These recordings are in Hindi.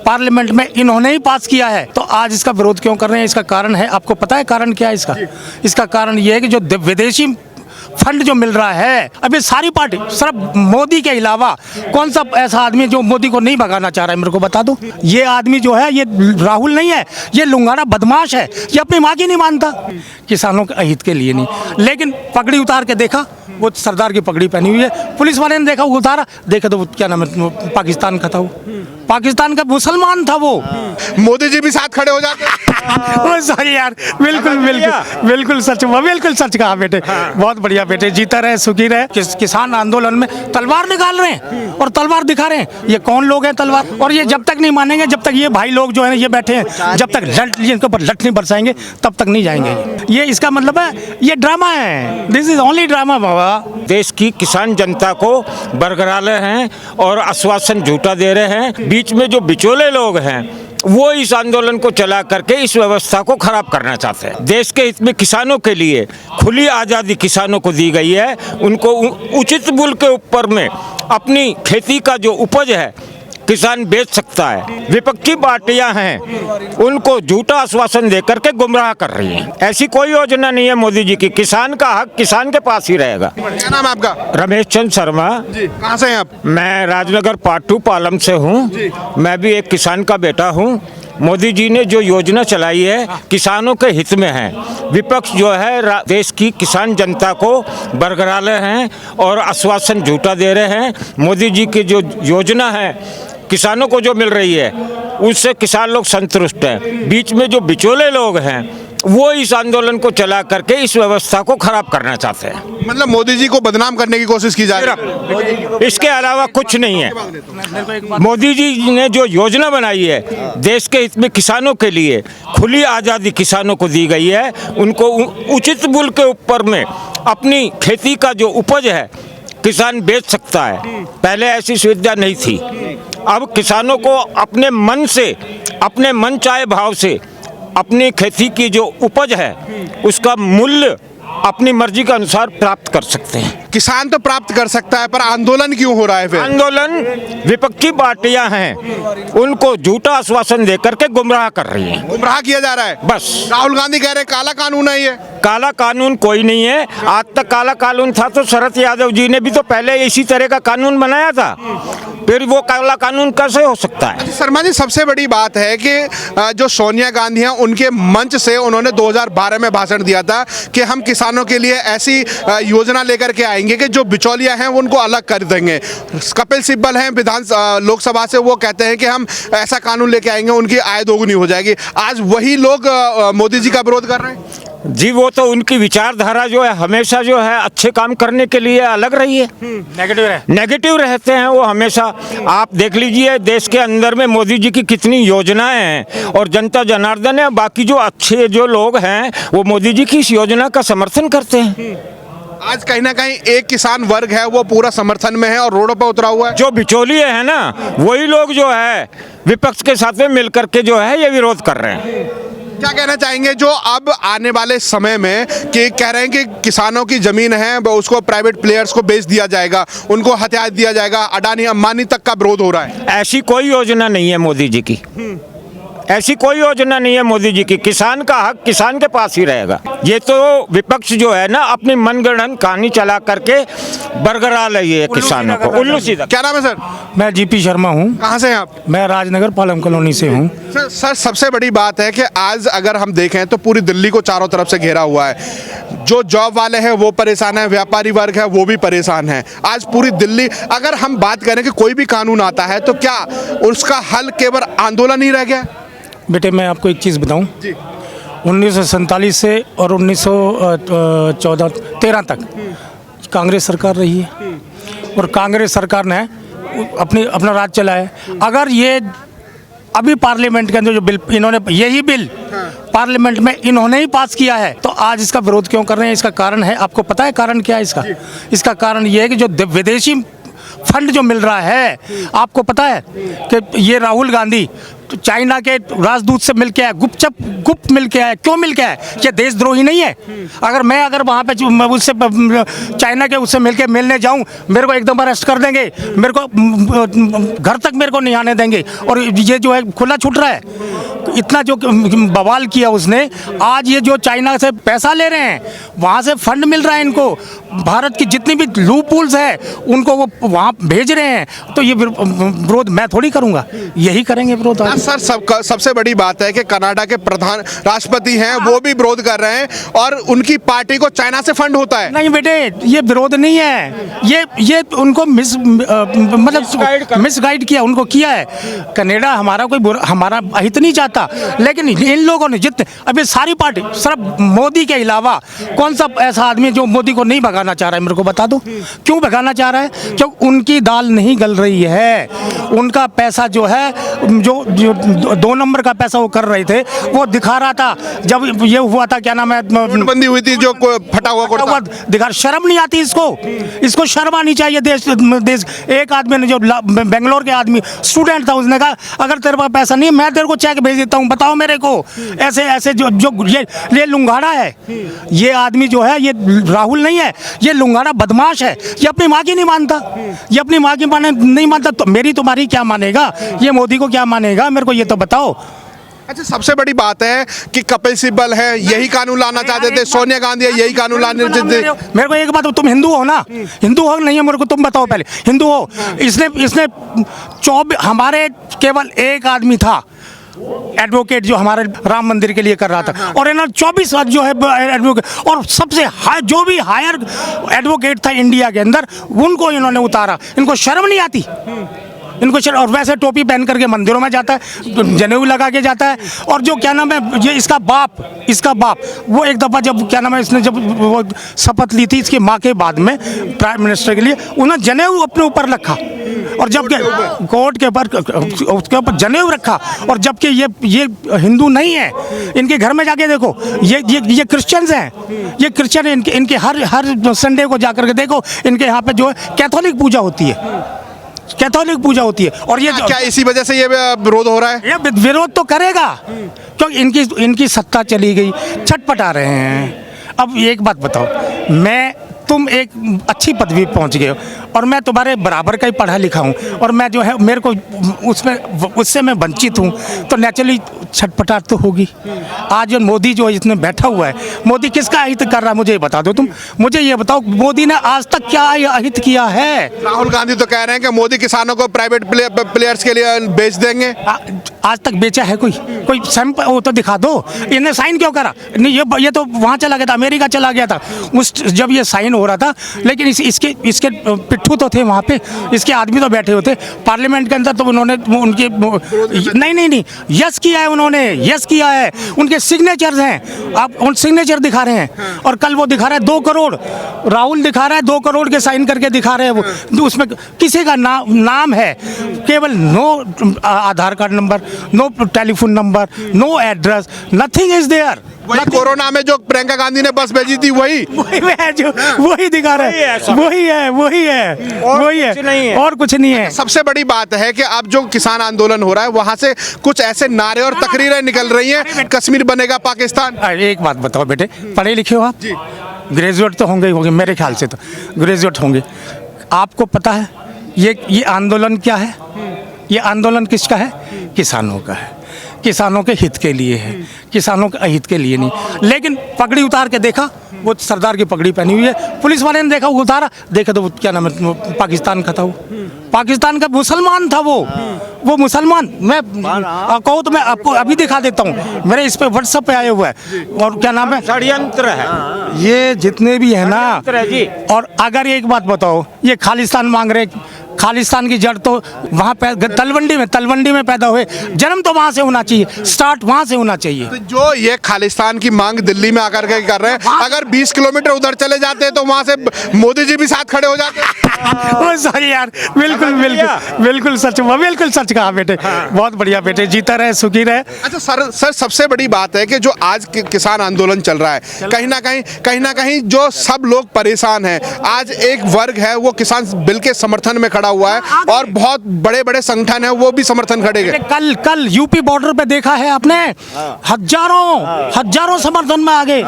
पार्लियामेंट में इन्होंने ही पास किया है, तो आज इसका विरोध क्यों कर रहे हैं? इसका कारण है, आपको पता है कारण क्या है इसका? इसका कारण ये है कि जो विदेशी फंड जो मिल रहा है, अभी सारी पार्टी सिर्फ मोदी के अलावा कौन सा ऐसा आदमी जो मोदी को नहीं भगाना चाह रहा है, मेरे को बता दो। ये आदमी जो है, ये राहुल नहीं है, ये लुंगाड़ा बदमाश है, ये अपनी माँ की नहीं मानता, किसानों के हित के लिए नहीं। लेकिन पगड़ी उतार के देखा, वो सरदार की पगड़ी पहनी हुई है, पुलिस वाले ने देखा, उतारा, देखा तो क्या नाम है, पाकिस्तान का था वो, पाकिस्तान का मुसलमान था वो। मोदी जी भी साथ खड़े हो जाते वो सही यार, बिल्कुल बिल्कुल बिल्कुल सच, वो बिल्कुल सच कहा बेटे, बहुत बढ़िया बेटे, जीता रहे सुखी रहे। किसान आंदोलन में तलवार निकाल रहे हैं और तलवार दिखा रहे हैं, ये कौन लोग हैं तलवार? और ये जब तक नहीं मानेंगे, जब तक ये भाई लोग जो है ये बैठे हैं, जब तक इनके ऊपर लठ नहीं बरसाएंगे तब तक नहीं जाएंगे। ये इसका मतलब है, ये ड्रामा है, दिस इज ओनली ड्रामा बाबा। देश की किसान जनता को बरगरा रहे हैं और आश्वासन झूठा दे रहे हैं। बीच में जो बिचौले लोग हैं वो इस आंदोलन को चला करके इस व्यवस्था को खराब करना चाहते हैं। देश के हित में किसानों के लिए खुली आज़ादी किसानों को दी गई है, उनको उचित मूल्य के ऊपर में अपनी खेती का जो उपज है किसान बेच सकता है। विपक्षी पार्टियां हैं उनको झूठा आश्वासन देकर के गुमराह कर रही हैं। ऐसी कोई योजना नहीं है मोदी जी की, किसान का हक किसान के पास ही रहेगा। क्या नाम है आपका? रमेश चंद्र शर्मा जी, कहाँ से हैं आप? मैं राजनगर पाटू पालम से हूँ, मैं भी एक किसान का बेटा हूँ। मोदी जी ने जो योजना चलाई है किसानों के हित में है। विपक्ष जो है देश की किसान जनता को बरगरा रहे हैं और आश्वासन झूठा दे रहे हैं। मोदी जी की जो योजना है किसानों को जो मिल रही है उससे किसान लोग संतुष्ट हैं। बीच में जो बिचौले लोग हैं वो इस आंदोलन को चला करके इस व्यवस्था को खराब करना चाहते हैं। मतलब मोदी जी को बदनाम करने की कोशिश की जा रही है, इसके अलावा कुछ नहीं है। मोदी जी ने जो योजना बनाई है देश के हित में किसानों के लिए खुली आज़ादी किसानों को दी गई है, उनको उचित मूल्य के ऊपर में अपनी खेती का जो उपज है किसान बेच सकता है। पहले ऐसी सुविधा नहीं थी, अब किसानों को अपने मन से, अपने मन चाहे भाव से अपनी खेती की जो उपज है उसका मूल्य अपनी मर्जी के अनुसार प्राप्त कर सकते हैं। किसान तो प्राप्त कर सकता है, पर आंदोलन क्यों हो रहा है फिर? आंदोलन विपक्षी पार्टियां हैं उनको झूठा आश्वासन देकर के गुमराह कर रही हैं। गुमराह किया जा रहा है बस। राहुल गांधी कह रहे काला कानून है ये। काला कानून कोई नहीं है, आज तक काला कानून था तो शरद यादव जी ने भी तो पहले इसी तरह का कानून बनाया था, फिर वो काला कानून कैसे हो सकता है? शर्मा जी, सबसे बड़ी बात है कि जो सोनिया गांधी हैं उनके मंच से उन्होंने 2012 में भाषण दिया था कि हम किसानों के लिए ऐसी योजना लेकर के आएंगे कि जो बिचौलिया हैं वो उनको अलग कर देंगे। कपिल सिब्बल हैं लोकसभा से, वो कहते हैं कि हम ऐसा कानून लेके आएंगे उनकी आय दोगुनी हो जाएगी। आज वही लोग मोदी जी का विरोध कर रहे हैं। जी, वो तो उनकी विचारधारा जो है हमेशा जो है अच्छे काम करने के लिए अलग रही है, नेगेटिव रहते हैं वो हमेशा। आप देख लीजिए देश के अंदर में मोदी जी की कितनी योजनाएं हैं और जनता जनार्दन है, बाकी जो अच्छे जो लोग हैं वो मोदी जी की इस योजना का समर्थन करते हैं। आज कहीं ना कहीं एक किसान वर्ग है वो पूरा समर्थन में है और रोडों पर उतरा हुआ है। जो बिचौलिए हैं ना वही लोग जो है विपक्ष के साथ में मिलकर के जो है ये विरोध कर रहे हैं। क्या कहना चाहेंगे जो अब आने वाले समय में कि कह रहे हैं कि किसानों की जमीन है उसको प्राइवेट प्लेयर्स को बेच दिया जाएगा, उनको हथियार दिया जाएगा, अडानी अंबानी तक का विरोध हो रहा है? ऐसी कोई योजना नहीं है मोदी जी की, ऐसी कोई योजना नहीं है मोदी जी की। किसान का हक किसान के पास ही रहेगा। ये तो विपक्ष जो है ना अपनी मनगढ़ंत कहानी चला करके बरगरा रही है किसानों को, उल्लू सीधा। क्या नाम है सर? मैं जीपी शर्मा हूँ। कहाँ से हैं आप? मैं राजनगर पालम कॉलोनी से हूँ। सर, सबसे बड़ी बात है कि आज अगर हम देखें तो पूरी दिल्ली को चारों तरफ से घेरा हुआ है। जो जॉब वाले हैं वो परेशान है, व्यापारी वर्ग है वो भी परेशान है। आज पूरी दिल्ली, अगर हम बात करें कि कोई भी कानून आता है तो क्या उसका हल केवल आंदोलन ही रह गया? बेटे मैं आपको एक चीज़ बताऊं, 1947 से और 1913 तक कांग्रेस सरकार रही है और कांग्रेस सरकार ने अपना राज चलाया है। अगर ये अभी पार्लियामेंट के अंदर जो बिल इन्होंने, यही बिल पार्लियामेंट में इन्होंने ही पास किया है, तो आज इसका विरोध क्यों कर रहे हैं? इसका कारण है, आपको पता है कारण क्या है इसका? इसका कारण ये है कि जो विदेशी फंड जो मिल रहा है, आपको पता है कि ये राहुल गांधी तो चाइना के राजदूत से मिल के आया, गुप्त मिल के आया। क्यों मिल के आया? ये देशद्रोही नहीं है? अगर वहाँ पे उससे चाइना के उससे मिलने जाऊँ, मेरे को एकदम अरेस्ट कर देंगे, मेरे को घर तक मेरे को नहीं आने देंगे। और ये जो है खुला छूट रहा है। इतना जो बवाल किया उसने, आज ये जो चाइना से पैसा ले रहे हैं, वहाँ से फंड मिल रहा है इनको, भारत की जितनी भी लूपहोल्स है उनको वो वहाँ भेज रहे हैं। तो ये विरोध मैं थोड़ी करूँगा, यही करेंगे विरोध। सर, सबसे बड़ी बात है कि कनाडा के प्रधान राष्ट्रपति हैं, वो भी विरोध कर रहे हैं और उनकी पार्टी को चाइना से फंड होता है। नहीं बेटे, ये विरोध नहीं है, ये उनको मिसगाइड किया, उनको किया है। कनाडा हमारा अहित नहीं चाहता, लेकिन इन लोगों ने जितने अभी सारी पार्टी, सिर्फ मोदी के अलावा कौन सा ऐसा आदमी जो मोदी को नहीं भगाना चाह रहा है? मेरे को बता दो क्यों भगाना चाह रहा है? क्योंकि उनकी दाल नहीं गल रही है। उनका पैसा जो है, जो 2 नंबर का पैसा वो कर रहे थे, वो दिखा रहा था जब ये हुआ था, क्या नाम है, नोटबंदी हुई थी, जो फटा हुआ कुर्ता दिखा। शर्म नहीं आती इसको शर्म आनी चाहिए। देश एक आदमी ने, जो बेंगलोर के आदमी स्टूडेंट था, उसने कहा अगर तेरे पास पैसा नहीं है, मैं तेरे को चेक भेज देता हूँ, बताओ मेरे को। ऐसे जो ये लुंगाड़ा है, ये आदमी जो है, ये राहुल नहीं है, ये लुंगाड़ा बदमाश है। ये अपनी माँ की नहीं मानता, ये अपनी माँ की नहीं मानता, तो मेरी तुम्हारी क्या मानेगा? ये मोदी को क्या मानेगा? मेरे को ये तो बताओ। अच्छा, सबसे बड़ी बात है कि कपिल सिब्बल है, यही कानून लाना चाहते थे, सोनिया गांधी है, यही कानून लाने थे। मेरे को एक बात, तुम हिंदू हो ना? हिंदू हो नहीं है? मेरे को तुम बताओ पहले, हिंदू हो? इसने 24, हमारे केवल एक आदमी था एडवोकेट जो हमारे राम मंदिर के लिए कर रहा था, और इन्होंने 24 जो है एडवोकेट, और सबसे जो भी हायर एडवोकेट था इंडिया के अंदर, उनको इन्होंने उतारा। इनको शर्म नहीं आती? इनको और वैसे टोपी पहन करके मंदिरों में जाता है, जनेऊ लगा के जाता है। और जो क्या नाम है, ये इसका बाप वो एक दफ़ा जब क्या नाम है, इसने जब वो शपथ ली थी इसकी माँ के बाद में प्राइम मिनिस्टर के लिए, उन्होंने जनेऊ अपने ऊपर रखा, और जबकि कोर्ट के ऊपर उसके ऊपर जनेऊ रखा, और जबकि ये हिंदू नहीं है। इनके घर में जाके देखो, ये क्रिश्चियंस हैं, ये क्रिश्चियन, इनके हर संडे को जाकर के देखो, इनके यहाँ पे जो है कैथोलिक पूजा होती है, कैथोलिक पूजा होती है। और ये क्या इसी वजह से ये विरोध हो रहा है? ये विरोध तो करेगा, क्योंकि इनकी सत्ता चली गई, छटपटा रहे हैं। अब एक बात बताओ, तुम एक अच्छी पदवी पहुंच गए हो, और मैं तुम्हारे बराबर का ही पढ़ा लिखा हूँ, और मैं जो है, मेरे को उससे मैं वंचित हूँ, तो नेचुरली छटपटाहट तो होगी। आज जो मोदी जो इसमें बैठा हुआ है, मोदी किसका अहित कर रहा है? मुझे ये बता दो तुम, मुझे ये बताओ, मोदी ने आज तक क्या अहित किया है? राहुल गांधी तो कह रहे हैं कि मोदी किसानों को प्राइवेट प्लेयर्स के लिए बेच देंगे। आज तक बेचा है कोई सैंपल? वो तो दिखा दो। इन्हें साइन क्यों करा? नहीं, ये तो वहाँ चला गया था, अमेरिका चला गया था जब ये साइन हो रहा था, लेकिन इसके पिट्ठू तो थे वहाँ पे, इसके आदमी तो बैठे होते पार्लियामेंट के अंदर, तो उन्होंने उनके नहीं यस किया है, उन्होंने यस किया है, उनके सिग्नेचर्स हैं, आप उन सिग्नेचर दिखा रहे हैं। और कल वो दिखा रहा है 2 करोड़, राहुल दिखा रहा है 2 करोड़ के साइन करके दिखा रहे हैं वो, उसमें किसी का नाम है, केवल no Aadhaar card number, no telephone number, no address, nothing is there. वही कोरोना में जो प्रियंका गांधी ने बस भेजी थी, वही है जो वही दिखा रहे हैं, वही है, और कुछ नहीं है। सबसे बड़ी बात है कि अब जो किसान आंदोलन हो रहा है, वहां से कुछ ऐसे नारे और तकरीरें निकल रही हैं, कश्मीर बनेगा पाकिस्तान। एक बात बताओ बेटे, पढ़े लिखे हो आप? ग्रेजुएट तो होंगे मेरे ख्याल से, तो ग्रेजुएट होंगे। आपको पता है ये आंदोलन क्या है? ये आंदोलन किसका है? किसानों का है, किसानों के हित के लिए है, किसानों के अहित के लिए नहीं। लेकिन पगड़ी उतार के देखा, वो सरदार की पगड़ी पहनी हुई है, पुलिस वाले ने देखा, उतारा, देखा तो क्या नाम है, पाकिस्तान का था वो, पाकिस्तान का मुसलमान था वो मुसलमान। मैं कहूँ तो मैं आपको अभी दिखा देता हूँ, मेरे इस पे व्हाट्सएप पे आए हुआ है। और क्या नाम है, षड्यंत्र है ये जितने भी है ना। और अगर एक बात बताओ, ये खालिस्तान मांग रहे, खालिस्तान की जड़ तो वहाँ पे तलवंडी में पैदा हुए, जन्म तो वहाँ से होना चाहिए, स्टार्ट वहाँ से होना चाहिए। तो जो ये खालिस्तान की मांग दिल्ली में आकर के कर रहे हैं, अगर 20 किलोमीटर उधर चले जाते हैं तो वहाँ से मोदी जी भी साथ खड़े हो जाते हैं। सॉरी यार, बिल्कुल सच कहा बेटे, बहुत बढ़िया बेटे, जीता रहे, सुखी रहे। अच्छा सर, सबसे बड़ी बात है कि जो आज किसान आंदोलन चल रहा है, कहीं ना कहीं जो सब लोग परेशान हैं। आज एक वर्ग है वो किसान बिल के समर्थन में खड़ा हुआ है और बहुत बड़े बड़े संगठन है वो भी समर्थन खड़े। कल यूपी बॉर्डर पे देखा है आपने, हजारों समर्थन में आ गए।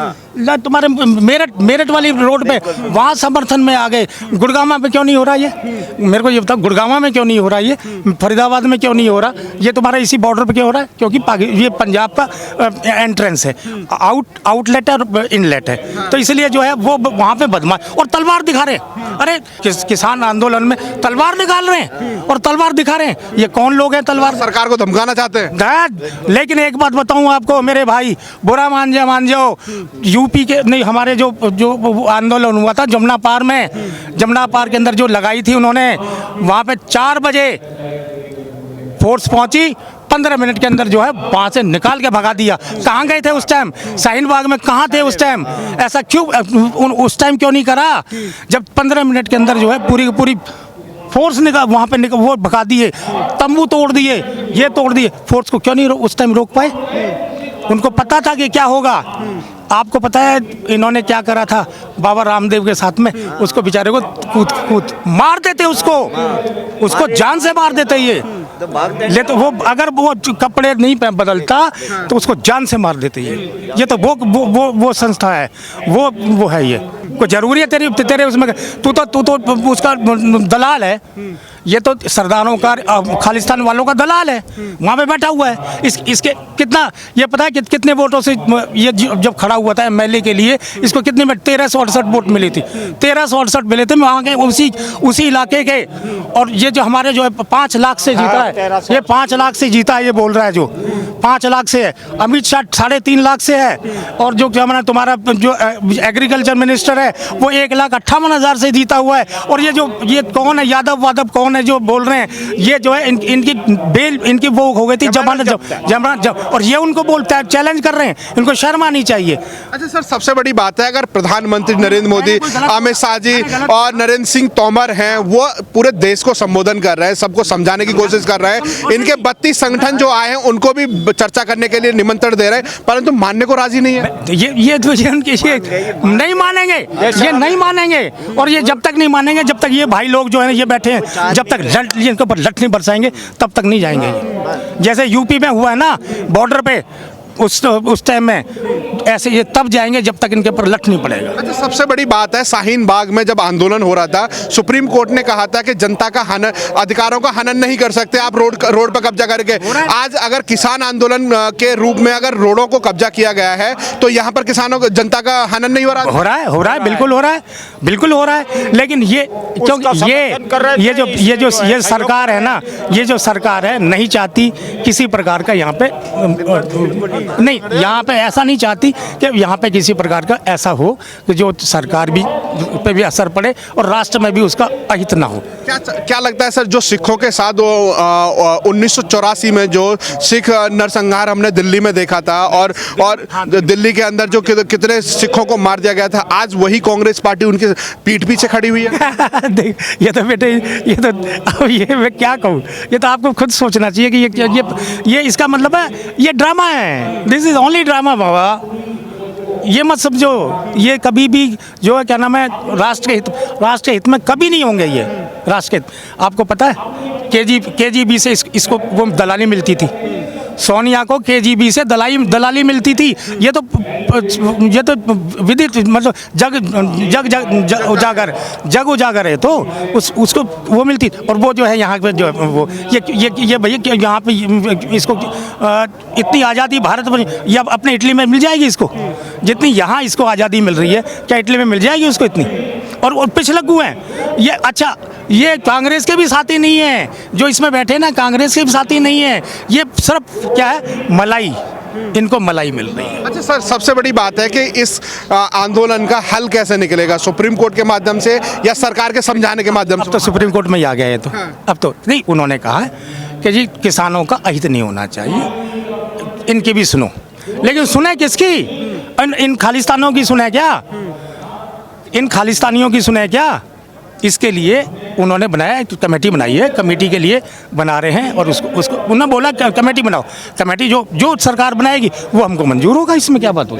तुम्हारे मेरठ वाली रोड पे वहाँ समर्थन में आ गए। गुड़गांव में क्यों नहीं हो रहा ये? मेरे को ये बताओ, गुड़गांव में क्यों नहीं हो रहा ये? फरीदाबाद में क्यों नहीं हो रहा ये? तुम्हारा इसी बॉर्डर पे क्यों हो रहा है? क्योंकि ये पंजाब का एंट्रेंस है, आउटलेट और इनलेट है, तो इसलिए जो है वो वहाँ पे बदमाश और तलवार दिखा रहे हैं। अरे किसान आंदोलन में तलवार निकाल रहे हैं और तलवार दिखा रहे हैं। ये कौन लोग हैं तलवार? सरकार को धमकाना चाहते हैं। लेकिन एक बात बताऊं आपको मेरे भाई, बुरा मान जाओ, यूपी के नहीं, हमारे जो आंदोलन हुआ था जमुना पार में, जमुना पार के अंदर जो लगाई थी उन्होंने, वहाँ पे 4 बजे फोर्स पहुंची, 15 मिनट के अंदर जो है वहाँ से निकाल के भगा दिया। कहाँ गए थे उस टाइम? शाहीन बाग में कहाँ थे उस टाइम? ऐसा क्यों उस टाइम क्यों नहीं करा? जब 15 मिनट के अंदर जो है पूरी की पूरी फोर्स वहाँ पे वो भगा दिए, तंबू तोड़ दिए, ये तोड़ दिए। फोर्स को क्यों नहीं उस टाइम रोक पाए? उनको पता था कि क्या होगा। आपको पता है इन्होंने क्या करा था बाबा रामदेव के साथ में? उसको बेचारे को कूद मार देते, उसको जान से मार देते। ये तो वो अगर वो कपड़े नहीं बदलता तो उसको जान से मार देते। ये तो वो संस्था है, वो है। ये कोई जरूरी है तेरे उसमें? तू तो उसका दलाल है। ये तो सरदारों का, खालिस्तान वालों का दलाल है, वहाँ पे बैठा हुआ है। इसके कितना ये पता है कितने वोटों से ये जब खड़ा हुआ था एमएलए के लिए, इसको कितने में 1368 वोट मिली थी। 1368 मिले थे वहाँ के उसी इलाके के। और ये जो हमारे जो है 5 लाख से जीता है, ये 5 लाख से जीता है, ये बोल रहा है जो 5 लाख से है। अमित शाह 3.5 लाख से है। और जो तुम्हारा जो एग्रीकल्चर मिनिस्टर है वो 1,58,000 से जीता हुआ है। और ये कौन है, यादव वादव कौन है जो बोल रहे हैं? ये जो है इनकी बेल, इनकी वो हो गई थी जमानत। और ये उनको बोलता है, चैलेंज कर रहे हैं। इनको शर्म आनी चाहिए। अच्छा सर, सबसे बड़ी बात है अगर प्रधानमंत्री नरेंद्र मोदी, अमित शाह जी और नरेंद्र सिंह तोमर हैं, वो पूरे देश को संबोधन कर रहे हैं, सबको समझाने की कोशिश कर रहे हैं। इनके 32 संगठन जो आए हैं उनको भी चर्चा करने के लिए निमंत्रण दे रहे हैं, परंतु मानने को राजी नहीं है। ये नहीं मानेंगे, ये नहीं मानेंगे। और ये जब तक नहीं मानेंगे, जब तक ये भाई लोग जो है ये बैठे हैं, जब तक इनके ऊपर लठ नहीं बरसाएंगे तब तक नहीं जाएंगे। जैसे यूपी में हुआ है ना बॉर्डर पे, उस टाइम में ऐसे ये तब जाएंगे जब तक इनके ऊपर लठ नहीं पड़ेगा। अच्छा, सबसे बड़ी बात है शाहीन बाग में जब आंदोलन हो रहा था, सुप्रीम कोर्ट ने कहा था कि जनता का अधिकारों का हनन नहीं कर सकते आप रोड पर कब्जा करके। आज अगर किसान आंदोलन के रूप में अगर रोडों को कब्जा किया गया है तो यहाँ पर किसानों को, जनता का हनन नहीं हो रहा? हो रहा है, बिल्कुल हो रहा है। लेकिन ये क्योंकि ये सरकार है ना, ये जो सरकार है नहीं चाहती किसी प्रकार का यहाँ पे नहीं, यहाँ पे ऐसा नहीं चाहती कि यहाँ पे किसी प्रकार का ऐसा हो कि जो सरकार भी पे भी असर पड़े और राष्ट्र में भी उसका अहित ना हो। क्या लगता है सर, जो सिखों के साथ 1984 में जो सिख नरसंहार हमने दिल्ली में देखा था और दिल्ली के अंदर जो कितने सिखों को मार दिया गया था, आज वही कांग्रेस पार्टी उनके पीठ पीछे खड़ी हुई है। ये तो बेटे, ये मैं क्या कहूँ, ये तो आपको खुद सोचना चाहिए कि ये इसका मतलब है ये ड्रामा है। दिस इज ओनली ड्रामा बाबा। ये मत समझो, ये कभी भी जो है क्या नाम है राष्ट्र के हित में कभी नहीं होंगे ये राष्ट्र के हित। आपको पता है केजीबी से इसको वो दलाली मिलती थी, सोनिया को केजीबी से दलाली मिलती थी। ये तो विदित मतलब जग उजागर है, तो उसको वो मिलती। और वो जो है यहाँ पे जो है वो ये भैया यहाँ पे इसको इतनी आज़ादी भारत में या अपने इटली में मिल जाएगी इसको, जितनी यहाँ इसको आज़ादी मिल रही है क्या इटली में मिल जाएगी उसको इतनी? और पिछलग्गू हैं ये। अच्छा, ये कांग्रेस के भी साथी नहीं है जो इसमें बैठे ना, कांग्रेस के भी साथी नहीं है। ये सिर्फ क्या है, मलाई, इनको मलाई मिल रही है। अच्छा सर, सबसे बड़ी बात है कि इस आंदोलन का हल कैसे निकलेगा, सुप्रीम कोर्ट के माध्यम से या सरकार के समझाने के माध्यम से? अब तो सुप्रीम कोर्ट में ही आ गया है। तो अब तो नहीं, उन्होंने कहा है कि जी किसानों का अहित नहीं होना चाहिए, इनकी भी सुनो। लेकिन सुने किसकी? इन खालिस्तानियों की सुने क्या? इन खालिस्तानियों की सुने क्या? इसके लिए उन्होंने बनाया, कमेटी बनाई है, कमेटी के लिए बना रहे हैं। और उसको उन्होंने बोला कमेटी बनाओ, कमेटी जो सरकार बनाएगी वो हमको मंजूर होगा, इसमें क्या बात होगी।